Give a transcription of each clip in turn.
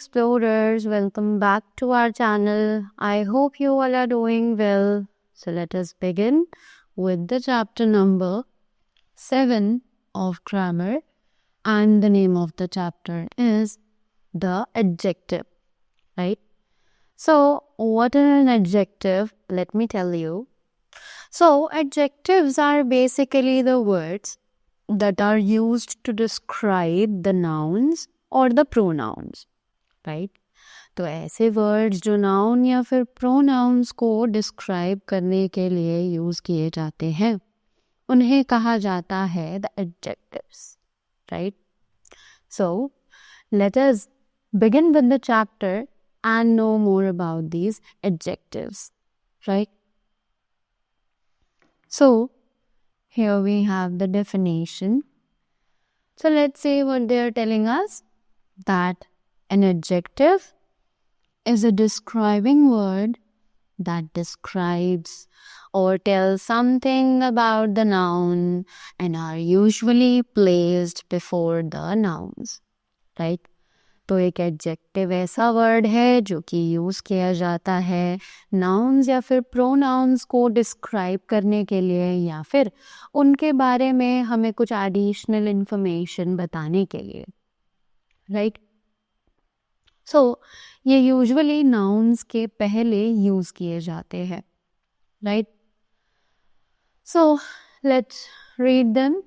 explorers, welcome back to our channel. I hope you all are doing well. So let us begin with the chapter number 7 of grammar, and the name of the chapter is the adjective, right? So what is an adjective? Let me tell you. So adjectives are basically the words that are used to describe the nouns और the pronounce, right? तो ऐसे words जो noun या फिर pronounce को describe करने के लिए यूज किए जाते हैं उन्हें कहा जाता है the adjectives, right? So let us begin with the chapter and know more about these adjectives, right? So here we have the definition. So let's say what they are telling us, that an adjective is a describing word that describes or tells something about the noun and are usually placed before the nouns, right? तो एक adjective ऐसा word है जो कि use किया जाता है nouns या फिर प्रोनाउंस को डिस्क्राइब करने के लिए या फिर उनके बारे में हमें कुछ एडिशनल इंफॉर्मेशन बताने के लिए, राइट? सो ये यूजुअली नाउन्स के पहले यूज किए जाते हैं, right? So let's read them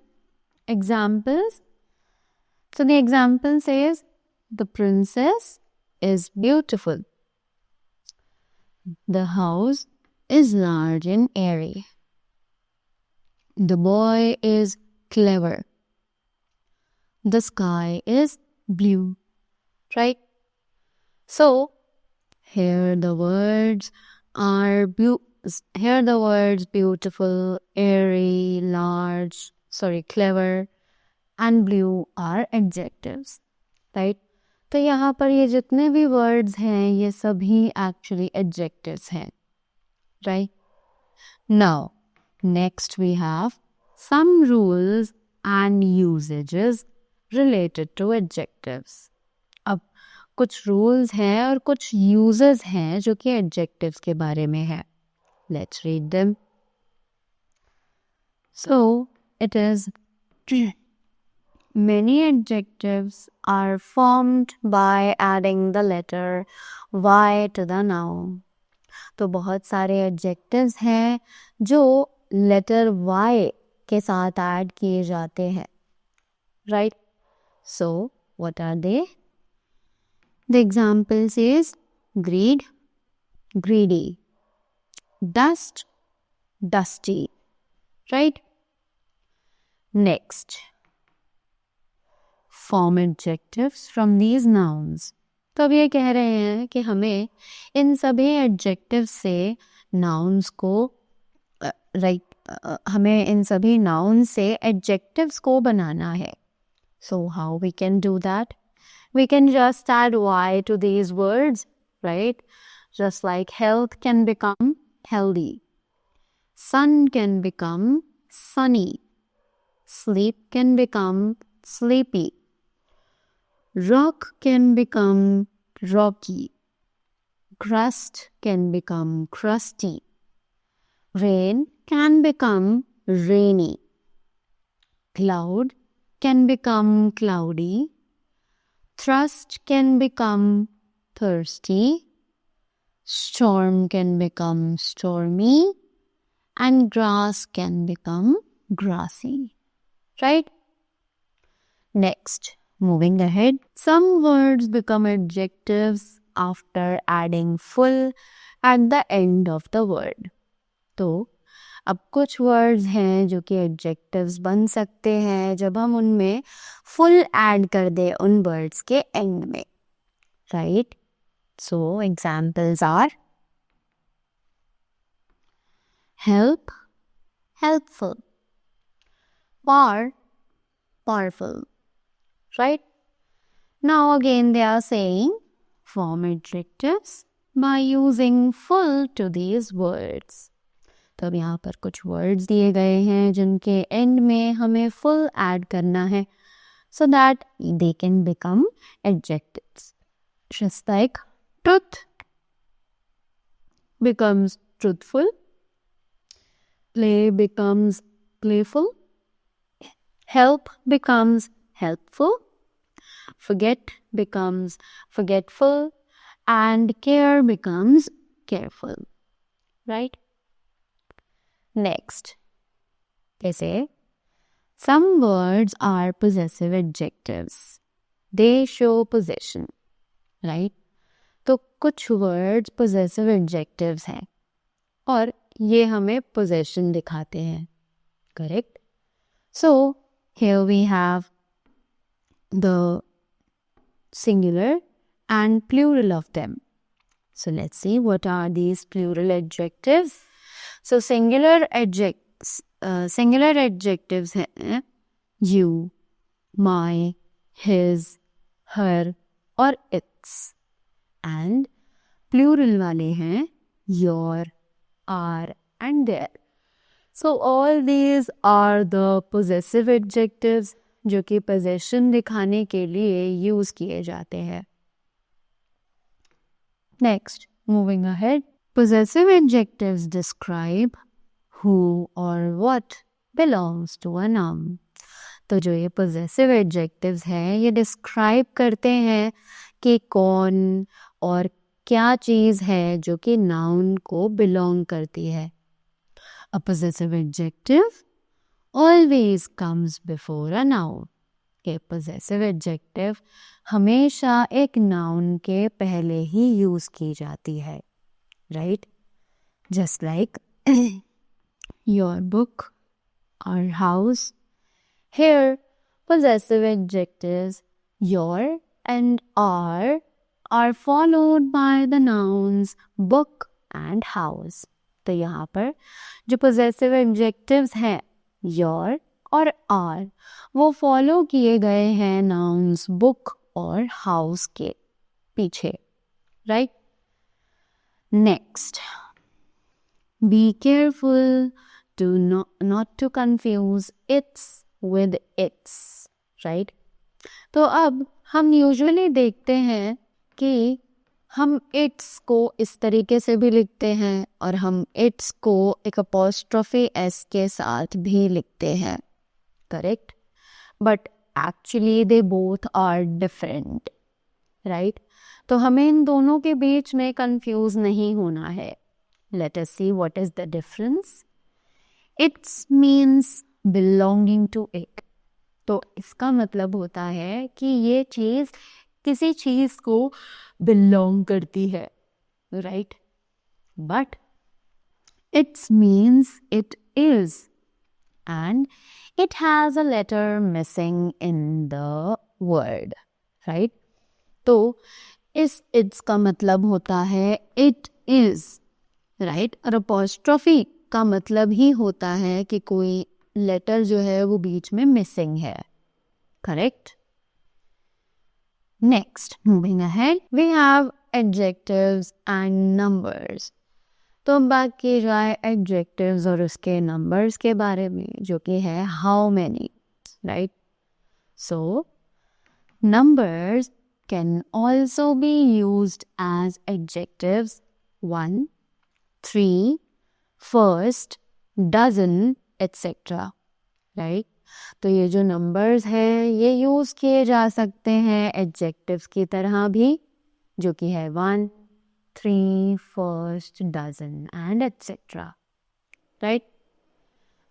examples. So the example says the princess is beautiful. The house is large and airy. The boy is clever. The sky is blue. Right? So, here the words beautiful, airy, large, clever and blue are adjectives. Right? तो यहाँ पर ये जितने भी words हैं ये सभी actually adjectives हैं, right? Now next we have some rules and usages related to adjectives. अब कुछ रूल्स हैं और कुछ यूजेस हैं जो कि एडजेक्टिव्स के बारे में है. Let's read them. So it is many adjectives are formed by adding the letter Y to the noun. तो बहुत सारे adjectives हैं जो letter Y के साथ add किए जाते हैं, right? So what are they? The example says greed, greedy, dust, dusty, right? Next, form adjectives from these nouns. तो अब ये कह रहे हैं कि हमें इन सभी adjectives से nouns को हमें इन सभी nouns से adjectives को बनाना है. So how we can do that? We can just add Y to these words, right? Just like health can become healthy. Sun can become sunny. Sleep can become sleepy. Rock can become rocky. Crust can become crusty. Rain can become rainy. Cloud can become cloudy. Thirst can become thirsty. Storm can become stormy. And grass can become grassy. Right? Next, moving ahead, some words become adjectives after adding full at the end of the word. तो अब कुछ words हैं जो कि adjectives बन सकते हैं जब हम उनमें full add कर दें उन words के end में, right? So examples are help, helpful, power, powerful. Right? Now again they are saying form adjectives by using full to these words. तो अब यहाँ पर कुछ words दिए गए हैं जिनके end में हमें full add करना है so that they can become adjectives. Just like truth becomes truthful, play becomes playful, help becomes helpful, forget becomes forgetful, and care becomes careful, right? Next, they say, some words are possessive adjectives. They show possession, right? तो कुछ words possessive adjectives हैं और ये हमें possession दिखाते हैं, correct? So here we have the singular and plural of them. So let's see what are these plural adjectives. So singular adjectives हैं you, my, his, her और its. And plural वाले हैं your, our and their. So all these are the possessive adjectives जो कि possession दिखाने के लिए use किए जाते हैं. Next, moving ahead, possessive adjectives describe who or what belongs to a noun. तो जो ये possessive adjectives हैं ये describe करते हैं कि कौन और क्या चीज़ है जो कि noun को belong करती है. A possessive adjective always comes before a noun. A possessive adjective हमेशा एक noun के पहले ही use की जाती है, right? Just like your book, our house. Here, possessive adjectives your and our are followed by the nouns book and house. तो यहाँ पर जो possessive adjectives हैं your और are वो follow किए गए हैं nouns book और house के पीछे, right? Next, be careful to not to confuse its with its, right? तो अब हम usually देखते हैं कि हम its को इस तरीके से भी लिखते हैं और हम its को एक apostrophe s के साथ भी लिखते हैं, correct? But actually they both are different, right? तो हमें इन दोनों के बीच में confuse नहीं होना है. Let us see what is the difference. Its means belonging to it. तो इसका मतलब होता है कि ये चीज़ किसी चीज़ को belong करती है, right? But its means it is and it has a letter missing in the word, right? तो इस its का मतलब होता है it is, right? और apostrophe का मतलब ही होता है कि कोई लेटर जो है वो बीच में मिसिंग है, correct? Next, moving ahead, we have adjectives and numbers. तो अब बात की जाए adjectives और उसके numbers के बारे में जो कि है how many, right? So, numbers can also be used as adjectives 1, 3, first, dozen, etc. right? तो ये जो numbers हैं ये use किए जा सकते हैं adjectives की तरह भी जो कि है 1, 3, first, dozen and etc. right?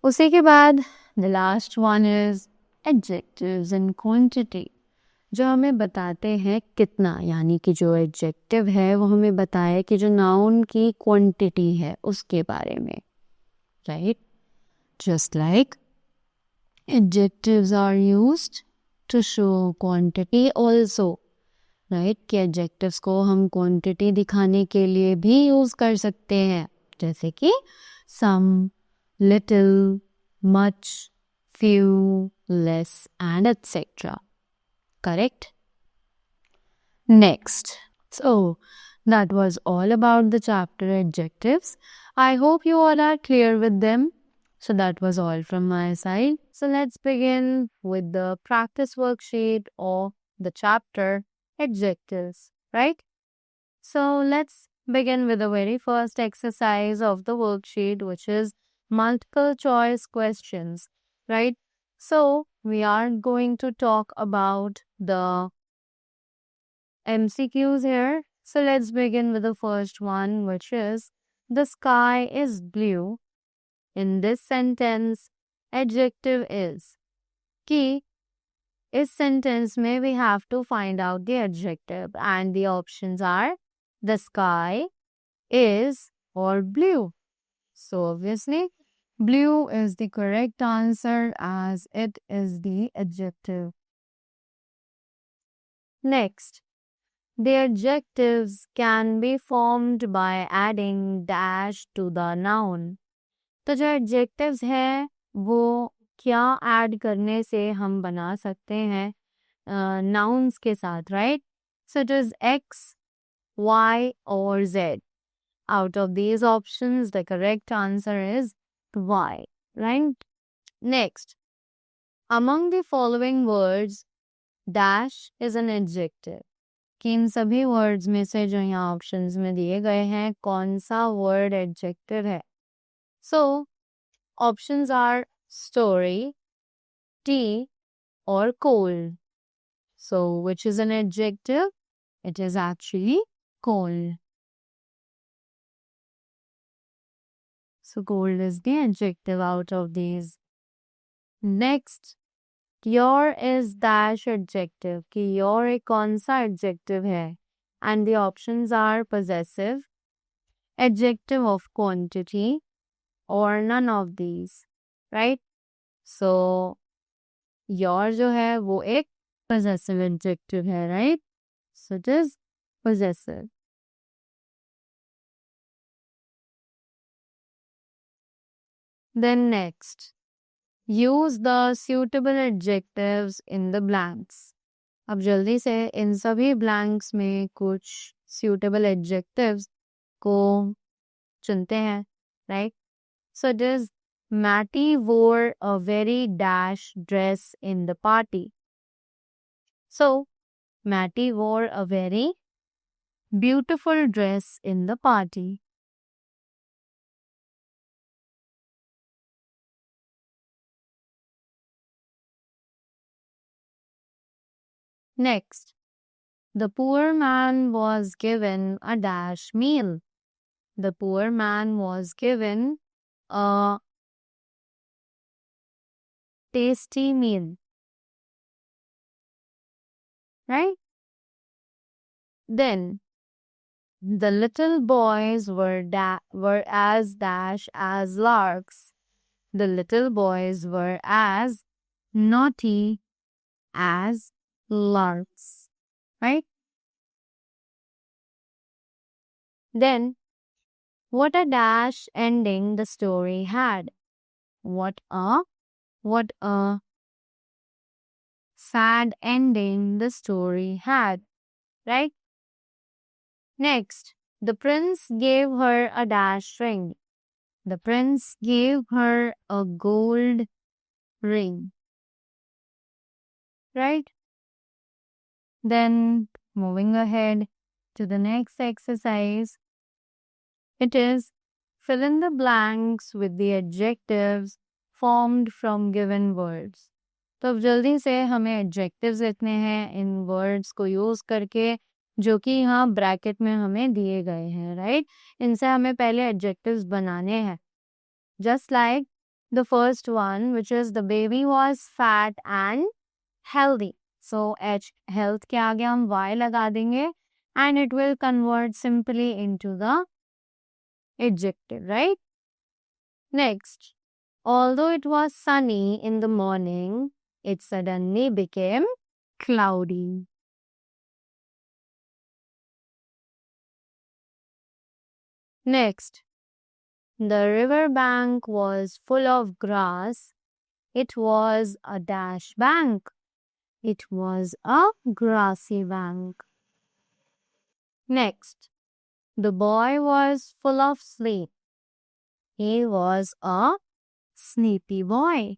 उसी के बाद the last one is adjectives in quantity जो हमें बताते हैं कितना, यानी कि जो adjective है वो हमें बताए कि जो noun की quantity है उसके बारे में, right? Just like adjectives are used to show quantity also, right? कि adjectives को हम quantity दिखाने के लिए भी use कर सकते हैं, जैसे कि some, little, much, few, less and etc. Correct? Next. So, that was all about the chapter adjectives. I hope you all are clear with them. So, that was all from my side. So, let's begin with the practice worksheet of the chapter adjectives. right? So let's begin with the very first exercise of the worksheet, which is multiple choice questions, right? So we are going to talk about the MCQs here. So let's begin with the first one, which is the sky is blue. In this sentence, adjective is. कि इस sentence में we have to find out the adjective and the options are the sky is or blue. So obviously blue is the correct answer as it is the adjective. Next, the adjectives can be formed by adding dash to the noun. तो जो adjectives है वो क्या add करने से हम बना सकते हैं nouns के साथ, right? So it is X, Y or Z. Out of these options, the correct answer is Y, right? Next, among the following words, dash is an adjective. कि इन सभी words में से जो यहाँ options में दिए गए हैं कौन सा word adjective है? So, options are story, tea or cold. So, which is an adjective? It is actually cold. So, cold is the adjective out of these. Next, your is dash adjective. कि your एक कौन सा adjective है? And the options are possessive, adjective of quantity, or none of these, right? So, your जो है वो एक possessive adjective है, right? So, it is possessive. Then next, use the suitable adjectives in the blanks. अब जल्दी से इन सभी blanks में कुछ suitable adjectives को चुनते हैं, right? So it is Matty wore a very dash dress in the party. So Matty wore a very beautiful dress in the party. Next, the poor man was given a dash meal. The poor man was given a tasty meal. Right? Then, the little boys were as dash as larks. The little boys were as naughty as larks. Right? Then, what a dash ending the story had. What a sad ending the story had. Right? Next, the prince gave her a dash ring. The prince gave her a gold ring. Right? Then, moving ahead to the next exercise, it is fill in the blanks with the adjectives formed from given words. तो अब जल्दी से हमें adjectives लिखने हैं इन words को use करके जो कि यहाँ ब्रैकेट में हमें दिए गए हैं, राइट? इनसे हमें पहले adjectives बनाने हैं. Just like the first one, which is the baby was fat and healthy. So H health के आगे हम Y लगा देंगे and it will convert simply into the adjective, right? Next, although it was sunny in the morning, it suddenly became cloudy. Next, the river bank was full of grass. It was a dash bank. It was a grassy bank. Next, the boy was full of sleep. He was a sleepy boy.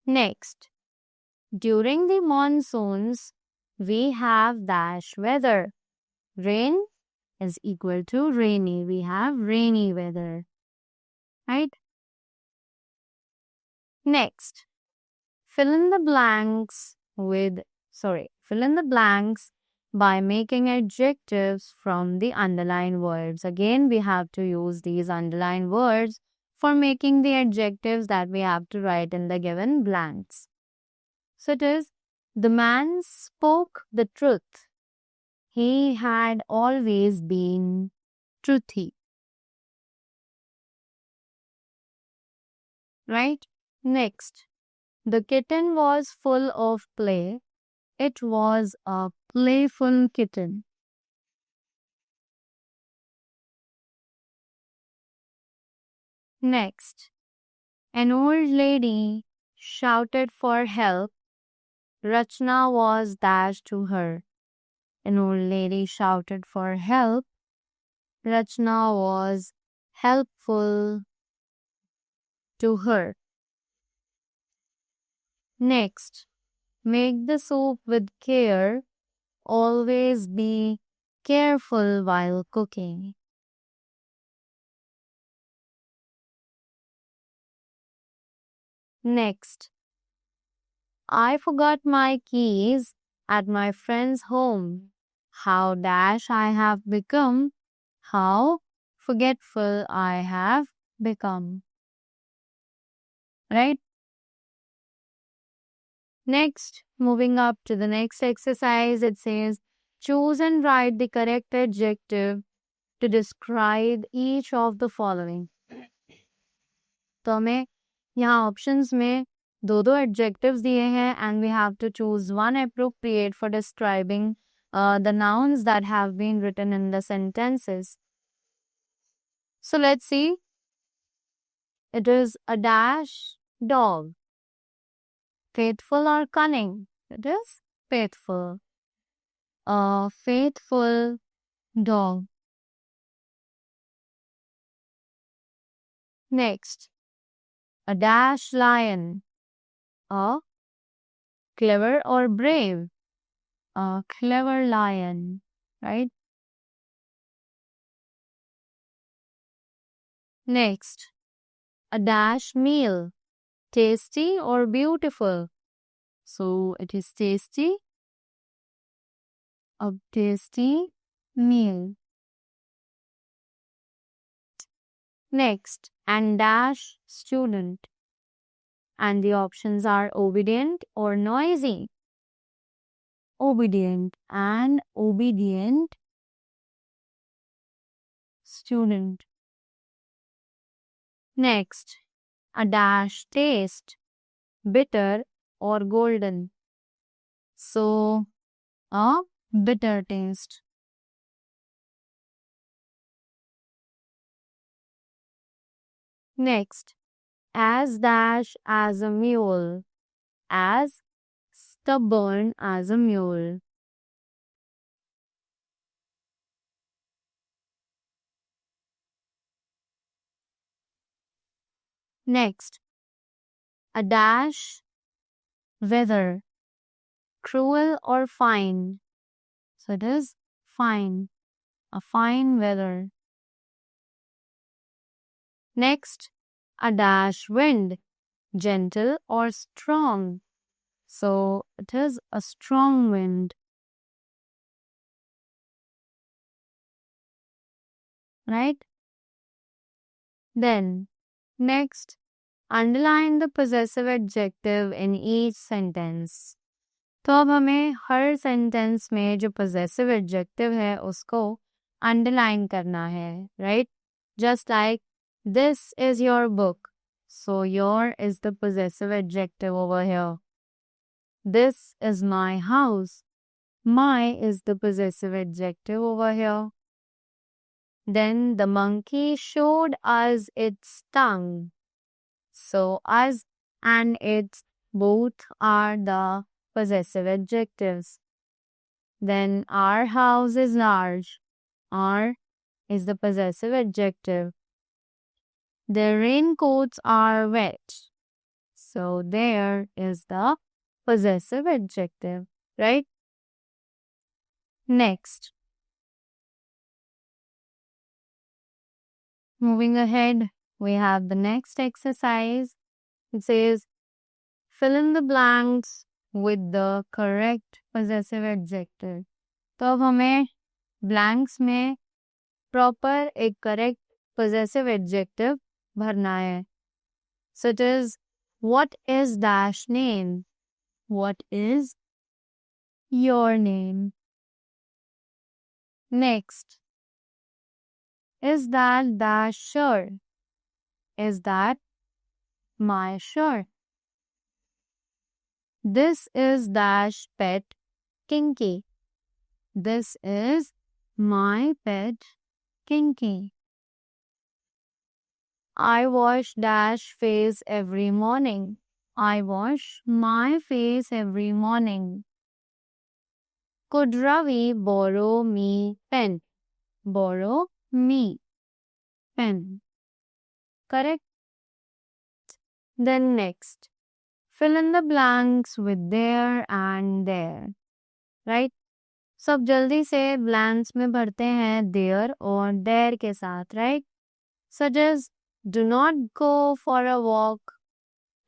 Next, During the monsoons, we have dash weather. Rain is equal to rainy. We have rainy weather. Right? Next, fill in the blanks by making adjectives from the underlined words. Again, we have to use these underlined words for making the adjectives that we have to write in the given blanks. So it is, the man spoke the truth. He had always been truthy. Right? Next, the kitten was full of play. It was a playful kitten. Next, an old lady shouted for help. Rachna was dashed to her. An old lady shouted for help. Rachna was helpful to her. Next, make the soup with care. Always be careful while cooking. Next, I forgot my keys at my friend's home. How dash I have become. How forgetful I have become. Right? Next, moving up to the next exercise, it says choose and write the correct adjective to describe each of the following. तो हमें यहाँ options में दो adjectives दिए हैं and we have to choose one appropriate for describing the nouns that have been written in the sentences. So let's see. It is a dash dog. Faithful or cunning? It is faithful. A faithful dog. Next, a dash lion. A clever or brave? A clever lion, right? Next, a dash meal. Tasty or beautiful? So it is tasty. A tasty meal. Next, and dash student. And the options are obedient or noisy. Obedient and obedient student. Next, a dash taste. Bitter or golden. So, a bitter taste. Next, as dash as a mule. As stubborn as a mule. Next, a dash weather. Cruel or fine. So it is fine. A fine weather. Next, a dash wind. Gentle or strong. So it is a strong wind. Right? Then, next, underline the possessive adjective in each sentence. तो अब हमें हर sentence में जो possessive adjective है उसको underline करना है, right? Just like this is your book. So your is the possessive adjective over here. This is my house. My is the possessive adjective over here. Then the monkey showed us its tongue. So us and its both are the possessive adjectives. Then our house is large. Our is the possessive adjective. The raincoats are wet. So there is the possessive adjective, right? Next, moving ahead, we have the next exercise. It says, fill in the blanks with the correct possessive adjective. तो अब हमें blanks में proper एक correct possessive adjective भरना है. So it is, what is dash name? What is your name? Next, is that dash shirt? Is that my shirt? This is dash pet Kinky. This is my pet Kinky. I wash dash face every morning. I wash my face every morning. Could Ravi borrow me pen? Borrow me pen. Correct? Then next, fill in the blanks with there and there. Right? सब जल्दी से blanks में भरते हैं there और there के साथ, right? Such as, do not go for a walk,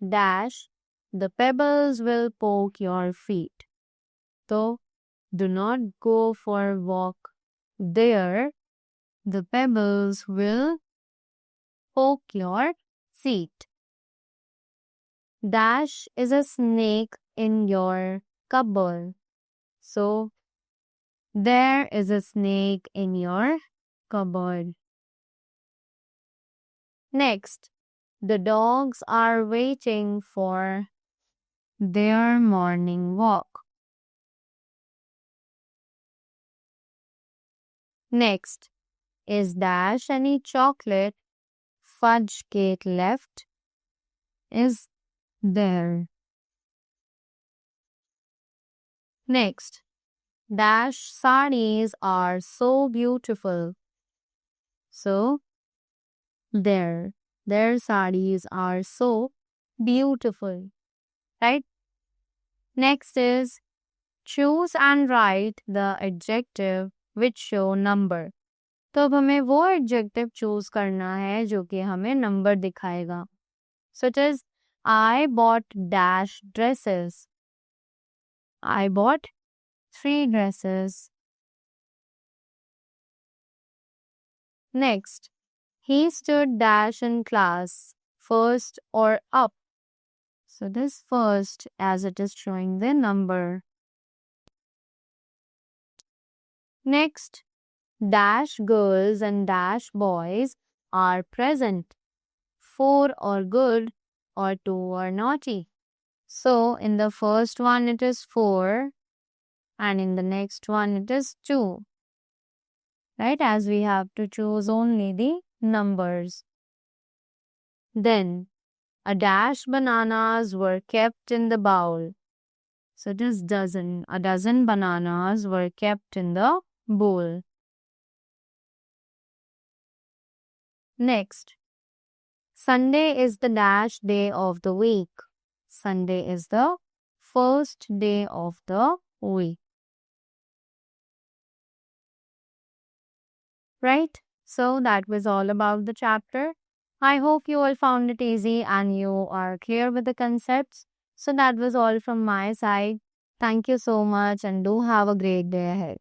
dash, the pebbles will poke your feet. So, do not go for a walk there, the pebbles will poke your feet. Dash is a snake in your cupboard. So, there is a snake in your cupboard. Next, the dogs are waiting for their morning walk. Next, is dash any chocolate fudge cake left? Is there? Next, dash sarees are so beautiful. So, their sarees are so beautiful, right? Next is, choose and write the adjective which show number. तो अब हमें वो adjective choose करना है जो कि हमें number दिखाएगा. Such as, I bought dash dresses. I bought 3 dresses. Next, he stood dash in class, first or up. So this first, as it is showing the number. Next, dash girls and dash boys are present, 4 or good or 2 or naughty. So in the first one it is 4 and in the next one it is 2. Right, as we have to choose only the numbers. Then, a dash bananas were kept in the bowl. So it is dozen. A dozen bananas were kept in the bowl. Next, Sunday is the dash day of the week. Sunday is the first day of the week. Right? So that was all about the chapter. I hope you all found it easy and you are clear with the concepts. So that was all from my side. Thank you so much and do have a great day ahead.